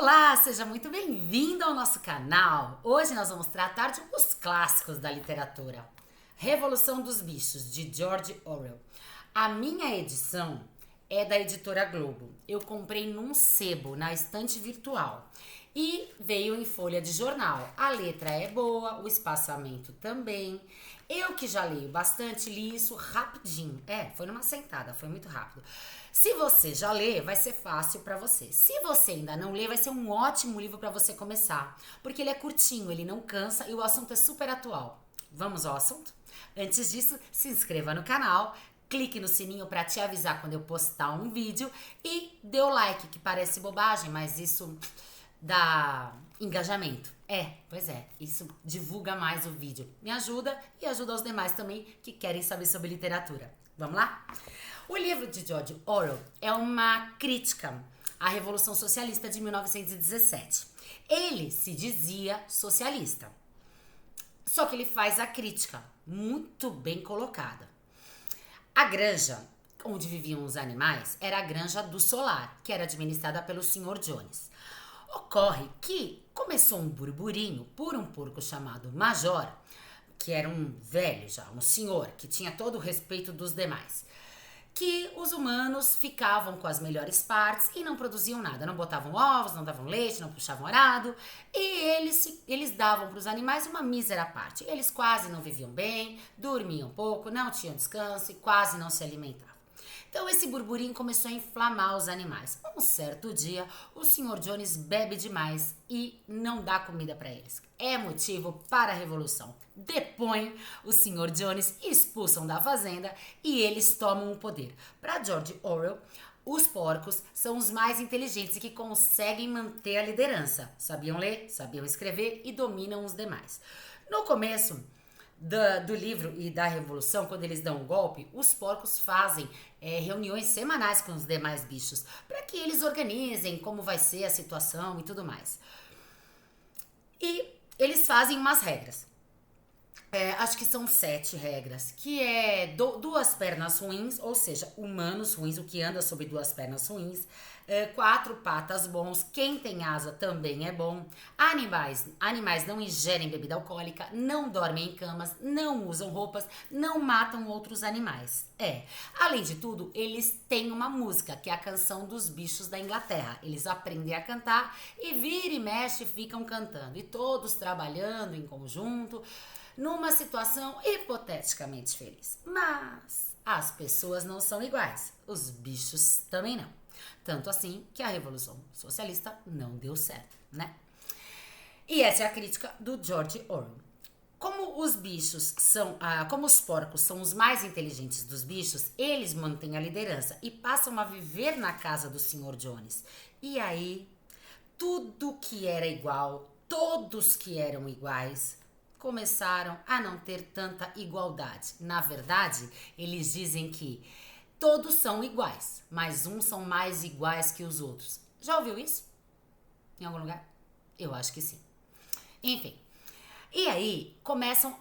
Olá, seja muito bem-vindo ao nosso canal. Hoje nós vamos tratar de um dos clássicos da literatura, Revolução dos Bichos, de George Orwell. A minha edição é da editora Globo. Eu comprei num sebo, na estante virtual. E veio em folha de jornal. A letra é boa, o espaçamento também. Eu que já leio bastante, li isso rapidinho. Foi numa sentada, foi muito rápido. Se você já lê, vai ser fácil pra você. Se você ainda não lê, vai ser um ótimo livro pra você começar. Porque ele é curtinho, ele não cansa e o assunto é super atual. Vamos ao assunto? Antes disso, se inscreva no canal, clique no sininho para te avisar quando eu postar um vídeo e dê o like, que parece bobagem, mas isso dá engajamento. Pois é, isso divulga mais o vídeo. Me ajuda e ajuda os demais também que querem saber sobre literatura. Vamos lá? O livro de George Orwell é uma crítica à Revolução Socialista de 1917. Ele se dizia socialista. Só que ele faz a crítica, muito bem colocada. A granja onde viviam os animais era a Granja do Solar, que era administrada pelo Sr. Jones. Ocorre que começou um burburinho por um porco chamado Major, que era um velho já, um senhor, que tinha todo o respeito dos demais. Que os humanos ficavam com as melhores partes e não produziam nada. Não botavam ovos, não davam leite, não puxavam arado. E eles davam para os animais uma mísera parte. Eles quase não viviam bem, dormiam pouco, não tinham descanso e quase não se alimentavam. Então esse burburinho começou a inflamar os animais. Um certo dia, o Sr. Jones bebe demais e não dá comida para eles. É motivo para a revolução. Depõem o Sr. Jones, expulsam da fazenda e eles tomam o poder. Para George Orwell, os porcos são os mais inteligentes e que conseguem manter a liderança. Sabiam ler, sabiam escrever e dominam os demais. No começo do livro e da revolução, quando eles dão um golpe, os porcos fazem reuniões semanais com os demais bichos para que eles organizem como vai ser a situação e tudo mais. E eles fazem umas regras. Acho que são 7 regras, que é duas pernas ruins, ou seja, humanos ruins, o que anda sobre duas pernas ruins, 4 patas bons, quem tem asa também é bom, animais não ingerem bebida alcoólica, não dormem em camas, não usam roupas, não matam outros animais. Além de tudo, eles têm uma música, que é a canção dos bichos da Inglaterra. Eles aprendem a cantar e vira e mexe ficam cantando, e todos trabalhando em conjunto, numa situação hipoteticamente feliz. Mas as pessoas não são iguais, os bichos também não. Tanto assim que a Revolução Socialista não deu certo, né? E essa é a crítica do George Orwell. Como os bichos como os porcos são os mais inteligentes dos bichos, eles mantêm a liderança e passam a viver na casa do Sr. Jones. E aí, tudo que era igual, todos que eram iguais, começaram a não ter tanta igualdade. Na verdade, eles dizem que todos são iguais, mas uns são mais iguais que os outros. Já ouviu isso? Em algum lugar? Eu acho que sim. Enfim. E aí, começa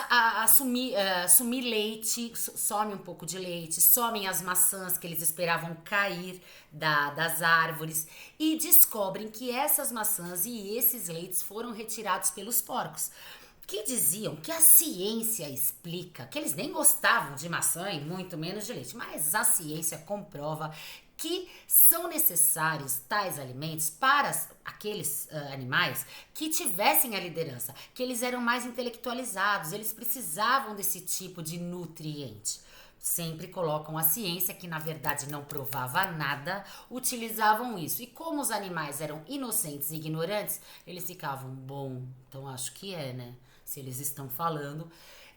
a sumir leite, some um pouco de leite, somem as maçãs que eles esperavam cair das árvores e descobrem que essas maçãs e esses leites foram retirados pelos porcos, que diziam que a ciência explica, que eles nem gostavam de maçã e muito menos de leite, mas a ciência comprova que são necessários tais alimentos para aqueles animais que tivessem a liderança, que eles eram mais intelectualizados, eles precisavam desse tipo de nutriente. Sempre colocam a ciência, que na verdade não provava nada, utilizavam isso. E como os animais eram inocentes e ignorantes, eles ficavam, bom, então acho que né? Se eles estão falando.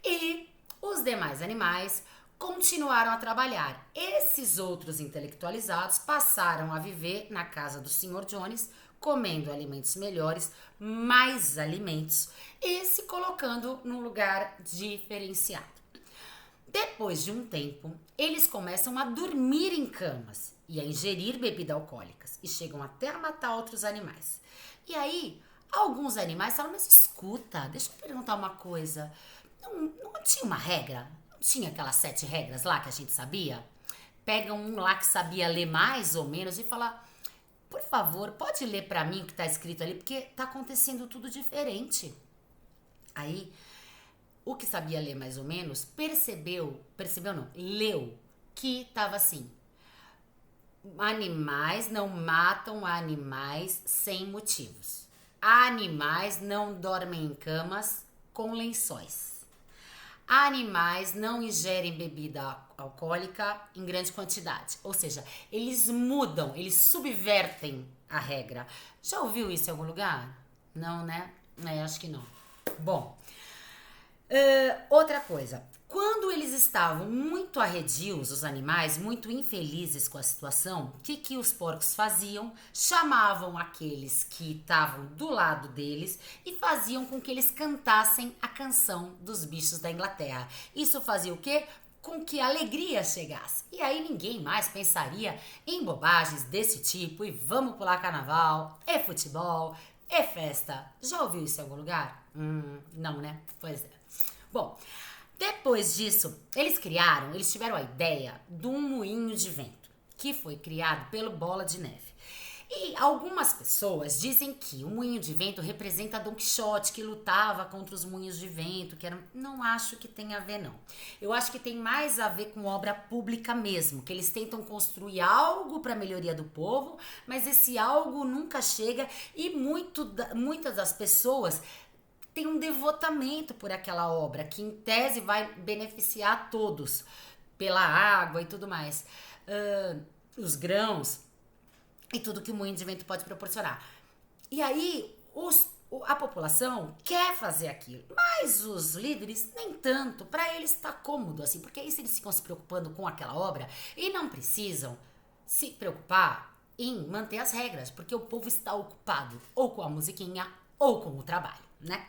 E os demais animais continuaram a trabalhar. Esses outros intelectualizados passaram a viver na casa do Sr. Jones, comendo alimentos melhores, mais alimentos, e se colocando num lugar diferenciado. Depois de um tempo, eles começam a dormir em camas e a ingerir bebidas alcoólicas e chegam até a matar outros animais. E aí, alguns animais falam, mas escuta, deixa eu perguntar uma coisa, não tinha uma regra? Não tinha aquelas 7 regras lá que a gente sabia? Pega um lá que sabia ler mais ou menos e fala, Por favor, pode ler pra mim o que tá escrito ali, porque tá acontecendo tudo diferente. Aí, o que sabia ler mais ou menos, percebeu não, leu que tava assim: animais não matam animais sem motivos. Animais não dormem em camas com lençóis. Animais não ingerem bebida alcoólica em grande quantidade. Ou seja, eles mudam, eles subvertem a regra. Já ouviu isso em algum lugar? Não, né? Acho que não. Bom, outra coisa. Quando eles estavam muito arredios, os animais, muito infelizes com a situação, o que os porcos faziam? Chamavam aqueles que estavam do lado deles e faziam com que eles cantassem a canção dos bichos da Inglaterra. Isso fazia o quê? Com que a alegria chegasse. E aí ninguém mais pensaria em bobagens desse tipo e vamos pular carnaval, é futebol, é festa. Já ouviu isso em algum lugar? Não, né? Pois é. Bom, depois disso, eles tiveram a ideia de um moinho de vento, que foi criado pelo Bola de Neve. E algumas pessoas dizem que o moinho de vento representa Dom Quixote, que lutava contra os moinhos de vento, que eram... Não acho que tem a ver, não. Eu acho que tem mais a ver com obra pública mesmo, que eles tentam construir algo para a melhoria do povo, mas esse algo nunca chega e muitas das pessoas tem um devotamento por aquela obra, que em tese vai beneficiar todos, pela água e tudo mais. Os grãos e tudo que o moinho de vento pode proporcionar. E aí, a população quer fazer aquilo, mas os líderes nem tanto. Para eles tá cômodo assim, porque aí se eles ficam se preocupando com aquela obra e não precisam se preocupar em manter as regras, porque o povo está ocupado ou com a musiquinha ou com o trabalho, né?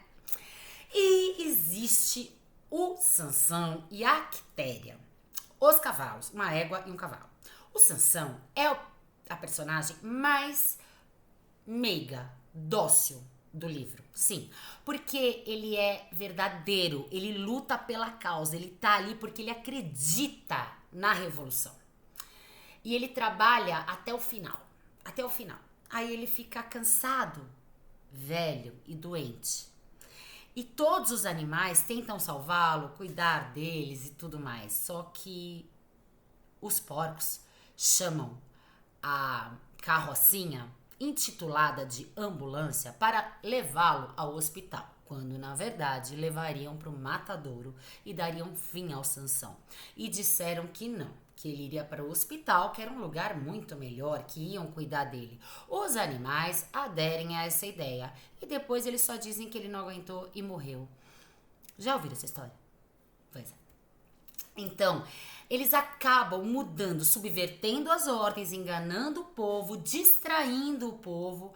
E existe o Sansão e a Quitéria, os cavalos, uma égua e um cavalo. O Sansão é a personagem mais meiga, dócil do livro, sim, porque ele é verdadeiro, ele luta pela causa, ele tá ali porque ele acredita na revolução. E ele trabalha até o final. Aí ele fica cansado, velho e doente. E todos os animais tentam salvá-lo, cuidar deles e tudo mais. Só que os porcos chamam a carrocinha intitulada de ambulância para levá-lo ao hospital, quando na verdade levariam para o matadouro e dariam fim ao Sansão. E disseram que não, que ele iria para o hospital, que era um lugar muito melhor, que iam cuidar dele. Os animais aderem a essa ideia e depois eles só dizem que ele não aguentou e morreu. Já ouviram essa história? Pois é. Então, eles acabam mudando, subvertendo as ordens, enganando o povo, distraindo o povo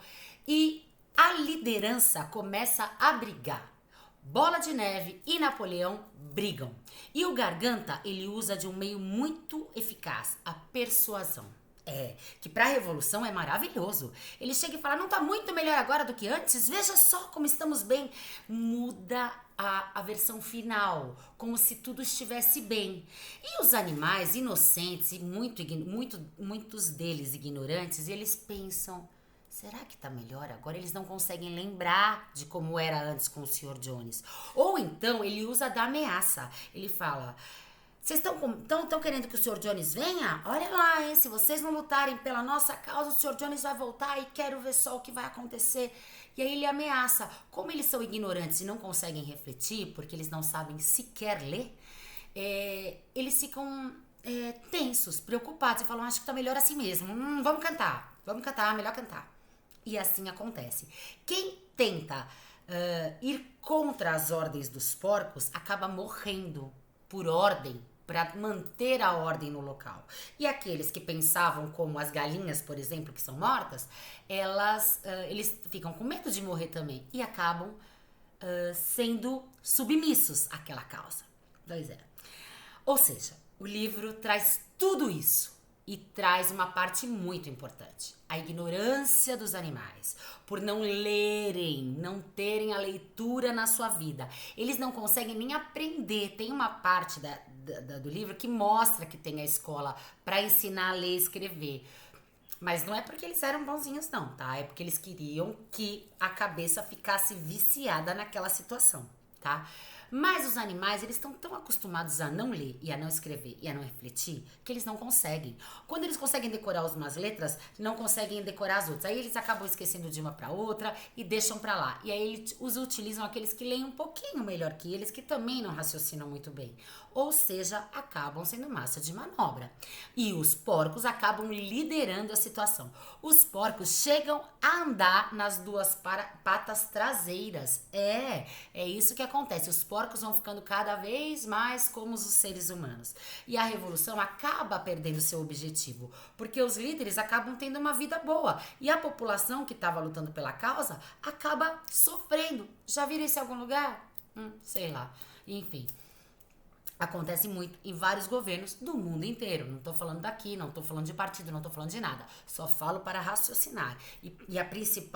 e a liderança começa a brigar. Bola de Neve e Napoleão brigam. E o Garganta, ele usa de um meio muito eficaz, a persuasão. Que pra revolução é maravilhoso. Ele chega e fala, não tá muito melhor agora do que antes? Veja só como estamos bem. Muda a versão final, como se tudo estivesse bem. E os animais inocentes e muitos deles ignorantes, eles pensam, será que tá melhor agora? Eles não conseguem lembrar de como era antes com o Sr. Jones. Ou então ele usa da ameaça. Ele fala, vocês estão querendo que o Sr. Jones venha? Olha lá, hein? Se vocês não lutarem pela nossa causa, o Sr. Jones vai voltar e quero ver só o que vai acontecer. E aí ele ameaça. Como eles são ignorantes e não conseguem refletir, porque eles não sabem sequer ler, eles ficam tensos, preocupados e falam, acho que tá melhor assim mesmo. Vamos cantar, melhor cantar. E assim acontece. Quem tenta ir contra as ordens dos porcos acaba morrendo por ordem, para manter a ordem no local. E aqueles que pensavam como as galinhas, por exemplo, que são mortas, eles ficam com medo de morrer também e acabam sendo submissos àquela causa. Pois é. Ou seja, o livro traz tudo isso e traz uma parte muito importante. A ignorância dos animais, por não lerem, não terem a leitura na sua vida. Eles não conseguem nem aprender. Tem uma parte do livro que mostra que tem a escola para ensinar a ler e escrever. Mas não é porque eles eram bonzinhos não, tá? É porque eles queriam que a cabeça ficasse viciada naquela situação, tá? Mas os animais, eles estão tão acostumados a não ler e a não escrever e a não refletir que eles não conseguem. Quando eles conseguem decorar umas letras, não conseguem decorar as outras. Aí eles acabam esquecendo de uma para outra e deixam para lá. E aí eles utilizam aqueles que leem um pouquinho melhor que eles, que também não raciocinam muito bem. Ou seja, acabam sendo massa de manobra. E os porcos acabam liderando a situação. Os porcos chegam a andar nas duas patas traseiras. É isso que acontece. Os porcos vão ficando cada vez mais como os seres humanos. E a revolução acaba perdendo seu objetivo, porque os líderes acabam tendo uma vida boa e a população que estava lutando pela causa acaba sofrendo. Já viram isso em algum lugar? Sei lá. Enfim. Acontece muito em vários governos do mundo inteiro. Não tô falando daqui, não tô falando de partido, não tô falando de nada. Só falo para raciocinar. E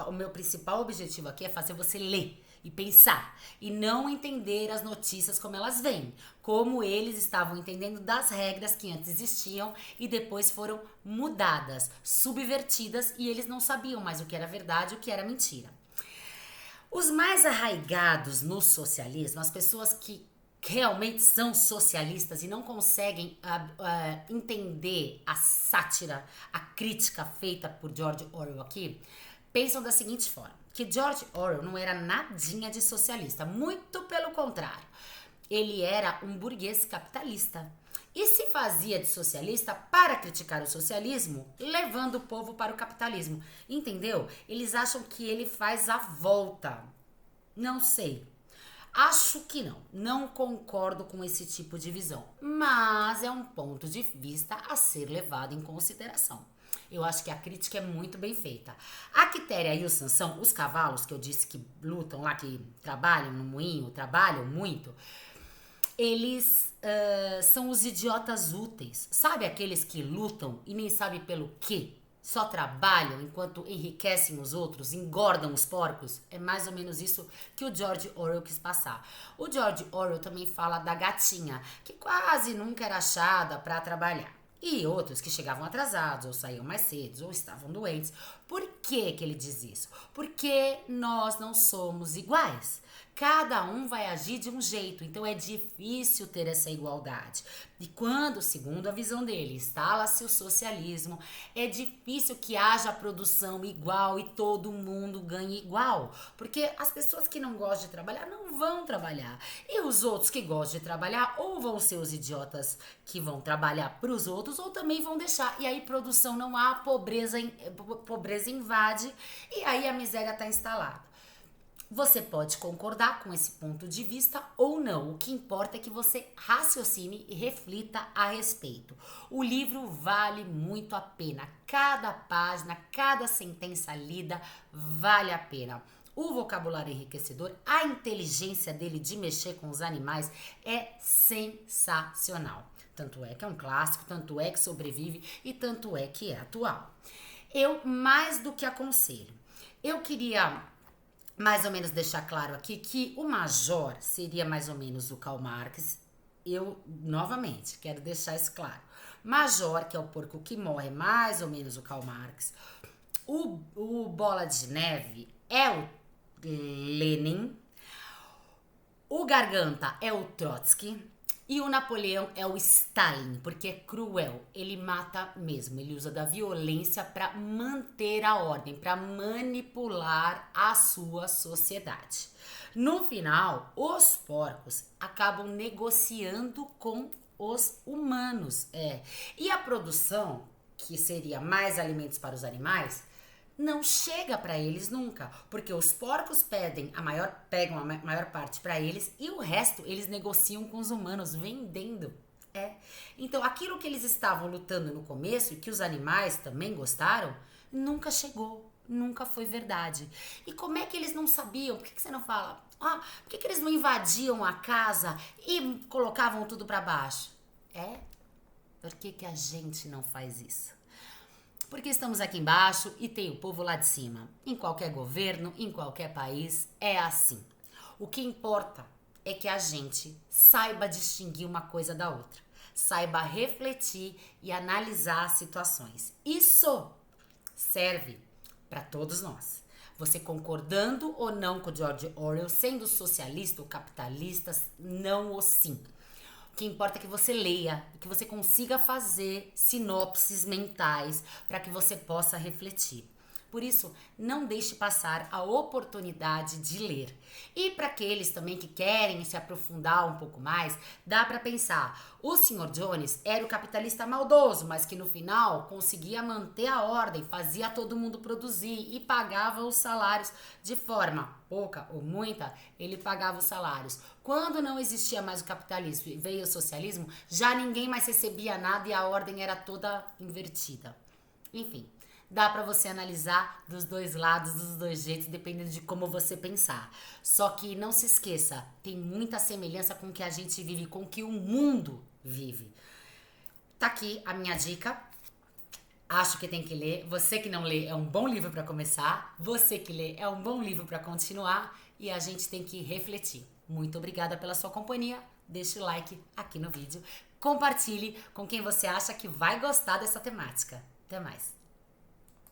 o meu principal objetivo aqui é fazer você ler e pensar. E não entender as notícias como elas vêm. Como eles estavam entendendo das regras que antes existiam e depois foram mudadas, subvertidas, e eles não sabiam mais o que era verdade e o que era mentira. Os mais arraigados no socialismo, as pessoas que realmente são socialistas e não conseguem entender a sátira, a crítica feita por George Orwell aqui, pensam da seguinte forma, que George Orwell não era nadinha de socialista, muito pelo contrário. Ele era um burguês capitalista e se fazia de socialista para criticar o socialismo, levando o povo para o capitalismo. Entendeu? Eles acham que ele faz a volta. Não sei. Acho que não. Não concordo com esse tipo de visão. Mas é um ponto de vista a ser levado em consideração. Eu acho que a crítica é muito bem feita. A Quitéria e o Sansão, os cavalos que eu disse que lutam lá, que trabalham no moinho, trabalham muito, eles são os idiotas úteis. Sabe aqueles que lutam e nem sabem pelo quê? Só trabalham enquanto enriquecem os outros, engordam os porcos? É mais ou menos isso que o George Orwell quis passar. O George Orwell também fala da gatinha, que quase nunca era achada para trabalhar. E outros que chegavam atrasados, ou saíam mais cedo, ou estavam doentes. Por que ele diz isso? Porque nós não somos iguais. Cada um vai agir de um jeito, então é difícil ter essa igualdade. E quando, segundo a visão dele, instala-se o socialismo, é difícil que haja produção igual e todo mundo ganhe igual. Porque as pessoas que não gostam de trabalhar não vão trabalhar. E os outros que gostam de trabalhar ou vão ser os idiotas que vão trabalhar para os outros ou também vão deixar. E aí produção não há, pobreza invade e aí a miséria está instalada. Você pode concordar com esse ponto de vista ou não. O que importa é que você raciocine e reflita a respeito. O livro vale muito a pena. Cada página, cada sentença lida vale a pena. O vocabulário enriquecedor, a inteligência dele de mexer com os animais é sensacional. Tanto é que é um clássico, tanto é que sobrevive e tanto é que é atual. Eu mais do que aconselho. Eu queria mais ou menos deixar claro aqui que o Major seria mais ou menos o Karl Marx. Eu, novamente, quero deixar isso claro. Major, que é o porco que morre, mais ou menos o Karl Marx. O Bola de Neve é o Lenin. O Garganta é o Trotsky. E o Napoleão é o Stalin, porque é cruel, ele mata mesmo, ele usa da violência para manter a ordem, para manipular a sua sociedade. No final, os porcos acabam negociando com os humanos, e a produção, que seria mais alimentos para os animais, não chega para eles nunca, porque os porcos pegam a maior parte para eles e o resto eles negociam com os humanos, vendendo. Então, aquilo que eles estavam lutando no começo e que os animais também gostaram, nunca chegou, nunca foi verdade. E como é que eles não sabiam? Por que você não fala? Por que eles não invadiam a casa e colocavam tudo para baixo? Por que a gente não faz isso? Porque estamos aqui embaixo e tem o povo lá de cima. Em qualquer governo, em qualquer país, é assim. O que importa é que a gente saiba distinguir uma coisa da outra. Saiba refletir e analisar as situações. Isso serve para todos nós. Você concordando ou não com George Orwell, sendo socialista ou capitalista, não ou sim. O que importa é que você leia, que você consiga fazer sinopses mentais para que você possa refletir. Por isso, não deixe passar a oportunidade de ler. E para aqueles também que querem se aprofundar um pouco mais, dá para pensar, o Sr. Jones era o capitalista maldoso, mas que no final conseguia manter a ordem, fazia todo mundo produzir e pagava os salários de forma pouca ou muita, ele pagava os salários. Quando não existia mais o capitalismo e veio o socialismo, já ninguém mais recebia nada e a ordem era toda invertida. Enfim. Dá pra você analisar dos dois lados, dos dois jeitos, dependendo de como você pensar. Só que não se esqueça, tem muita semelhança com o que a gente vive, com o que o mundo vive. Tá aqui a minha dica. Acho que tem que ler. Você que não lê, é um bom livro pra começar. Você que lê, é um bom livro pra continuar. E a gente tem que refletir. Muito obrigada pela sua companhia. Deixe o like aqui no vídeo. Compartilhe com quem você acha que vai gostar dessa temática. Até mais.